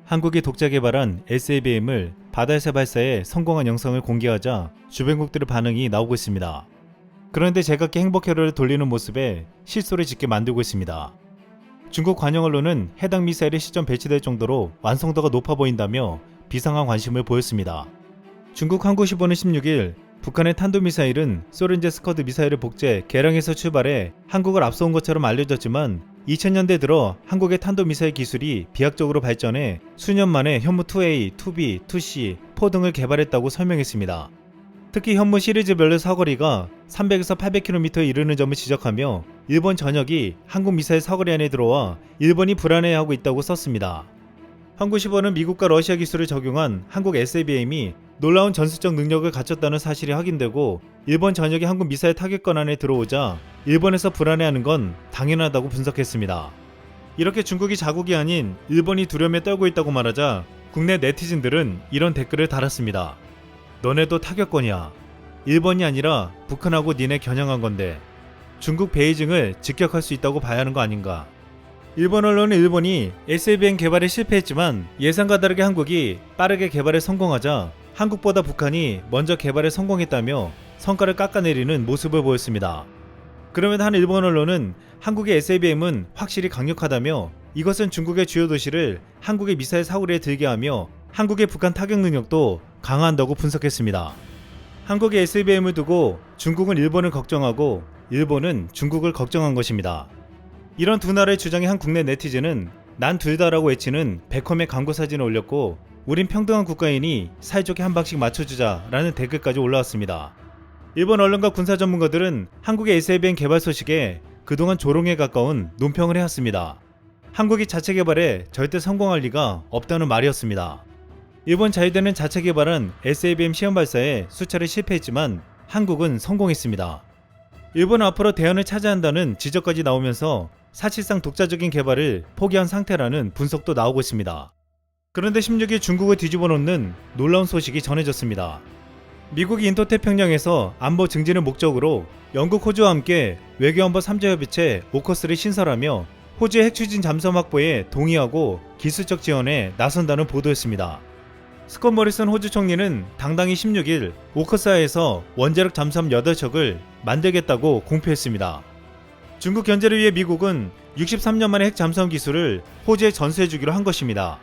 한국이 독자 개발한 SABM을 바다에서 발사해 성공한 영상을 공개하자 주변국들의 반응이 나오고 있습니다. 그런데 제각기 행복회로를 돌리는 모습에 실소를 짓게 만들고 있습니다. 중국 관영 언론은 해당 미사일이 시점 배치될 정도로 완성도가 높아 보인다며 비상한 관심을 보였습니다. 중국 한국시보는 16일 북한의 탄도미사일은 소련제 스커드 미사일을 복제, 개량해서 출발해 한국을 앞서온 것처럼 알려졌지만 2000년대 들어 한국의 탄도미사일 기술이 비약적으로 발전해 수년 만에 현무2A, 2B, 2C, 4 등을 개발했다고 설명했습니다. 특히 현무 시리즈별로 사거리가 300에서 800km에 이르는 점을 지적하며 일본 전역이 한국 미사일 사거리 안에 들어와 일본이 불안해하고 있다고 썼습니다. 한국시보는 미국과 러시아 기술을 적용한 한국 SABM이 놀라운 전술적 능력을 갖췄다는 사실이 확인되고 일본 전역이 한국 미사일 타격권 안에 들어오자 일본에서 불안해하는 건 당연하다고 분석했습니다. 이렇게 중국이 자국이 아닌 일본이 두려움에 떨고 있다고 말하자 국내 네티즌들은 이런 댓글을 달았습니다. 너네도 타격권이야. 일본이 아니라 북한하고 니네 겨냥한 건데 중국 베이징을 직격할 수 있다고 봐야 하는 거 아닌가. 일본 언론은 일본이 SABM 개발에 실패했지만 예상과 다르게 한국이 빠르게 개발에 성공하자 한국보다 북한이 먼저 개발에 성공했다며 성과를 깎아내리는 모습을 보였습니다. 그럼에도 한 일본 언론은 한국의 SABM은 확실히 강력하다며 이것은 중국의 주요 도시를 한국의 미사일 사거리에 들게 하며 한국의 북한 타격 능력도 강화한다고 분석했습니다. 한국의 SABM을 두고 중국은 일본을 걱정하고 일본은 중국을 걱정한 것입니다. 이런 두 나라의 주장에 한 국내 네티즌은 난 둘다라고 외치는 베컴의 광고 사진을 올렸고 우린 평등한 국가이니 사이좋게 한 방씩 맞춰주자 라는 댓글까지 올라왔습니다. 일본 언론과 군사 전문가들은 한국의 SABM 개발 소식에 그동안 조롱에 가까운 논평을 해왔습니다. 한국이 자체 개발에 절대 성공할 리가 없다는 말이었습니다. 일본 자위대는 자체 개발한 SABM 시험 발사에 수차례 실패했지만 한국은 성공했습니다. 일본은 앞으로 대안을 찾아야 한다는 지적까지 나오면서 사실상 독자적인 개발을 포기한 상태라는 분석도 나오고 있습니다. 그런데 16일 중국을 뒤집어 놓는 놀라운 소식이 전해졌습니다. 미국이 인도태평양에서 안보 증진을 목적으로 영국, 호주와 함께 외교안보 3자 협의체 오커스를 신설하며 호주의 핵추진 잠수함 확보에 동의하고 기술적 지원에 나선다는 보도였습니다. 스콧 모리슨 호주 총리는 당당히 16일 오커스하에서 원자력 잠수함 8척을 만들겠다고 공표했습니다. 중국 견제를 위해 미국은 63년 만에 핵 잠수함 기술을 호주에 전수해주기로 한 것입니다.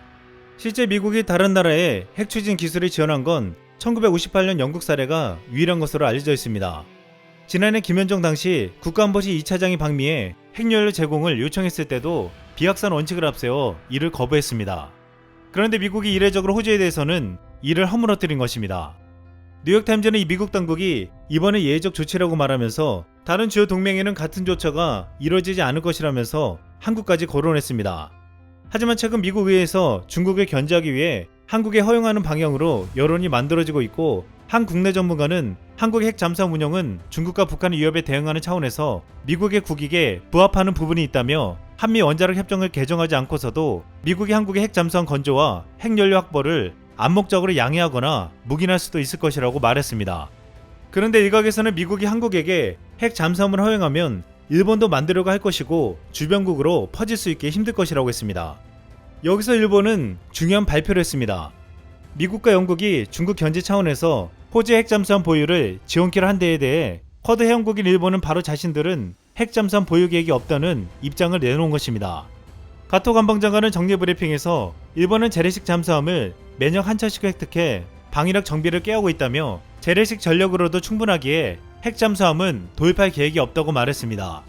실제 미국이 다른 나라에 핵 추진 기술을 지원한 건 1958년 영국 사례가 유일한 것으로 알려져 있습니다. 지난해 김현정 당시 국가안보실 2차장이 방미해 핵연료 제공을 요청했을 때도 비확산 원칙을 앞세워 이를 거부했습니다. 그런데 미국이 이례적으로 호주에 대해서는 이를 허물어뜨린 것입니다. 뉴욕타임즈는 이 미국 당국이 이번에 예외적 조치라고 말하면서 다른 주요 동맹에는 같은 조처가 이루어지지 않을 것이라면서 한국까지 거론했습니다. 하지만 최근 미국 의회에서 중국을 견제하기 위해 한국에 허용하는 방향으로 여론이 만들어지고 있고 한 국내 전문가는 한국의 핵 잠수함 운영은 중국과 북한의 위협에 대응하는 차원에서 미국의 국익에 부합하는 부분이 있다며 한미 원자력 협정을 개정하지 않고서도 미국이 한국의 핵 잠수함 건조와 핵연료 확보를 암묵적으로 양해하거나 묵인할 수도 있을 것이라고 말했습니다. 그런데 일각에서는 미국이 한국에게 핵 잠수함을 허용하면 일본도 만들려고 할 것이고 주변국으로 퍼질 수 있게 힘들 것이라고 했습니다. 여기서 일본은 중요한 발표를 했습니다. 미국과 영국이 중국 견제 차원에서 호주의 핵 잠수함 보유를 지원키로 한 데에 대해 쿼드 회원국인 일본은 바로 자신들은 핵 잠수함 보유 계획이 없다는 입장을 내놓은 것입니다. 가토 관방장관은 정례 브리핑에서 일본은 재래식 잠수함을 매년 한 차씩 획득해 방위력 정비를 깨우고 있다며 재래식 전력으로도 충분하기에 핵 잠수함은 도입할 계획이 없다고 말했습니다.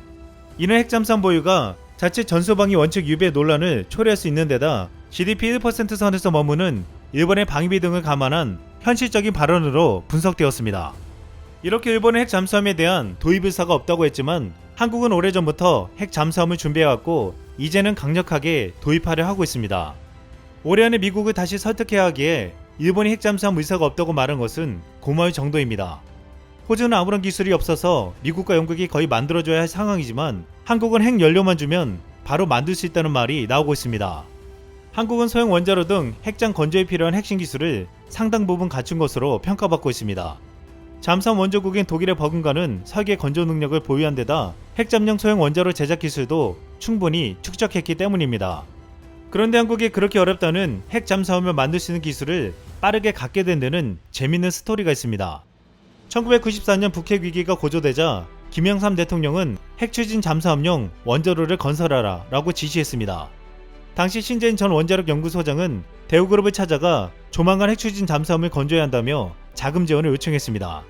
이는 핵 잠수함 보유가 자칫 전소방위 원칙 유배 논란을 초래할 수 있는 데다 GDP 1% 선에서 머무는 일본의 방위비 등을 감안한 현실적인 발언으로 분석되었습니다. 이렇게 일본의 핵 잠수함에 대한 도입 의사가 없다고 했지만 한국은 오래전부터 핵 잠수함을 준비해왔고 이제는 강력하게 도입하려 하고 있습니다. 올해 안에 미국을 다시 설득해야 하기에 일본이 핵 잠수함 의사가 없다고 말한 것은 고마울 정도입니다. 호주는 아무런 기술이 없어서 미국과 영국이 거의 만들어줘야 할 상황이지만 한국은 핵 연료만 주면 바로 만들 수 있다는 말이 나오고 있습니다. 한국은 소형 원자로 등 핵장 건조에 필요한 핵심 기술을 상당 부분 갖춘 것으로 평가받고 있습니다. 잠수함 원조국인 독일의 버금가는 설계 건조 능력을 보유한 데다 핵잠용 소형 원자로 제작 기술도 충분히 축적했기 때문입니다. 그런데 한국이 그렇게 어렵다는 핵 잠수함을 만들 수 있는 기술을 빠르게 갖게 된 데는 재밌는 스토리가 있습니다. 1994년 북핵 위기가 고조되자 김영삼 대통령은 핵 추진 잠수함용 원자로를 건설하라 라고 지시했습니다. 당시 신재인 전 원자력 연구소장은 대우그룹을 찾아가 조만간 핵 추진 잠수함을 건조해야 한다며 자금 지원을 요청했습니다.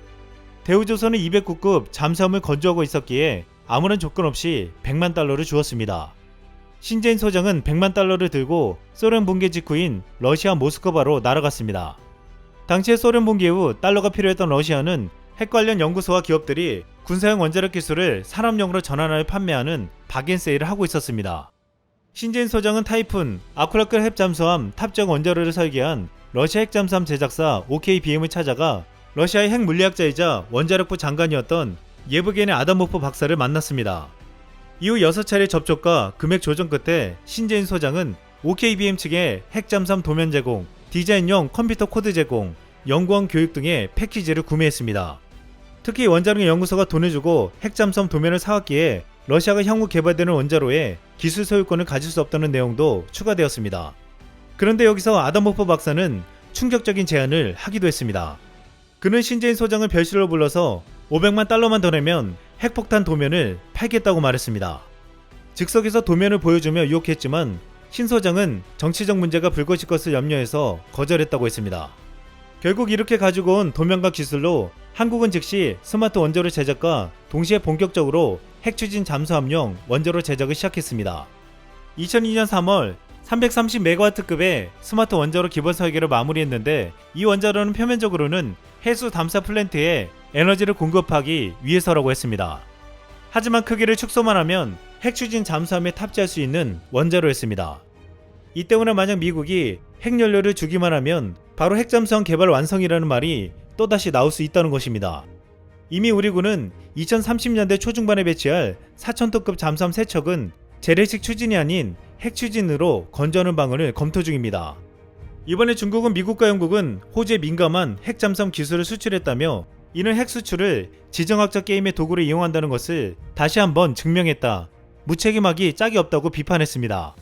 대우조선은 209급 잠수함을 건조하고 있었기에 아무런 조건 없이 100만 달러를 주었습니다. 신재인 소장은 100만 달러를 들고 소련 붕괴 직후인 러시아 모스크바로 날아갔습니다. 당시에 소련 붕괴 후 달러가 필요했던 러시아는 핵 관련 연구소와 기업들이 군사용 원자력 기술을 산업용으로 전환하여 판매하는 박앤세일을 하고 있었습니다. 신재인 소장은 타이푼, 아쿠라클 핵 잠수함 탑재형 원자로를 설계한 러시아 핵 잠수함 제작사 OKBM을 찾아가 러시아의 핵 물리학자이자 원자력부 장관이었던 예브게니 아다모프 박사를 만났습니다. 이후 6차례 접촉과 금액 조정 끝에 신재인 소장은 OKBM 측에 핵 잠수함 도면 제공, 디자인용 컴퓨터 코드 제공, 연구원 교육 등의 패키지를 구매했습니다. 특히 원자력 연구소가 돈을 주고 핵 잠수함 도면을 사왔기에 러시아가 향후 개발되는 원자로에 기술 소유권을 가질 수 없다는 내용도 추가되었습니다. 그런데 여기서 아다모프 박사는 충격적인 제안을 하기도 했습니다. 그는 신재인 소장을 별실로 불러서 500만 달러만 더 내면 핵폭탄 도면을 팔겠다고 말했습니다. 즉석에서 도면을 보여주며 유혹했지만 신 소장은 정치적 문제가 불거질 것을 염려해서 거절했다고 했습니다. 결국 이렇게 가지고 온 도면과 기술로 한국은 즉시 스마트 원자로 제작과 동시에 본격적으로 핵 추진 잠수함용 원자로 제작을 시작했습니다. 2002년 3월 330메가와트급의 스마트 원자로 기본 설계를 마무리했는데 이 원자로는 표면적으로는 해수 담사 플랜트에 에너지를 공급하기 위해서라고 했습니다. 하지만 크기를 축소만 하면 핵 추진 잠수함에 탑재할 수 있는 원자로였습니다. 이 때문에 만약 미국이 핵연료를 주기만 하면 바로 핵잠수함 개발 완성이라는 말이 또다시 나올 수 있다는 것입니다. 이미 우리 군은 2030년대 초중반에 배치할 4,000톤급 잠수함 3척은 재래식 추진이 아닌 핵 추진으로 건조하는 방안을 검토 중입니다. 이번에 중국은 미국과 영국은 호주에 민감한 핵 잠수함 기술을 수출했다며 이는 핵 수출을 지정학적 게임의 도구로 이용한다는 것을 다시 한번 증명했다. 무책임하기 짝이 없다고 비판했습니다.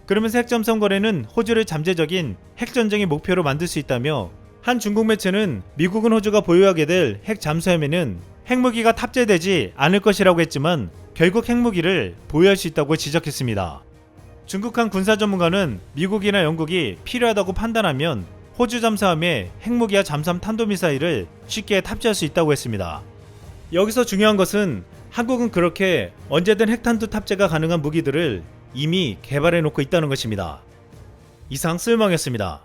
그러면서 핵 잠수함 거래는 호주를 잠재적인 핵전쟁의 목표로 만들 수 있다며 한 중국 매체는 미국은 호주가 보유하게 될 핵 잠수함에는 핵무기가 탑재되지 않을 것이라고 했지만 결국 핵무기를 보유할 수 있다고 지적했습니다. 중국 한 군사 전문가는 미국이나 영국이 필요하다고 판단하면 호주 잠수함에 핵무기와 잠수함 탄도미사일을 쉽게 탑재할 수 있다고 했습니다. 여기서 중요한 것은 한국은 그렇게 언제든 핵탄두 탑재가 가능한 무기들을 이미 개발해 놓고 있다는 것입니다. 이상 쓸망이었습니다.